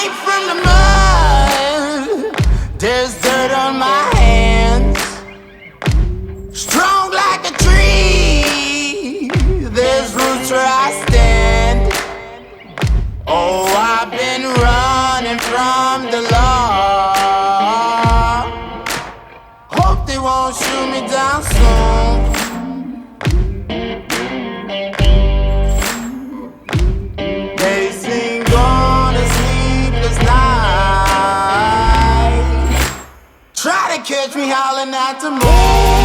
Made from the mud, there's dirt on my hands. Strong like a tree, there's roots where I stand. Oh, I've been running from the law. Hope they won't shoot me down soon. They sing on a sleepless night, try to catch me howling at the moon.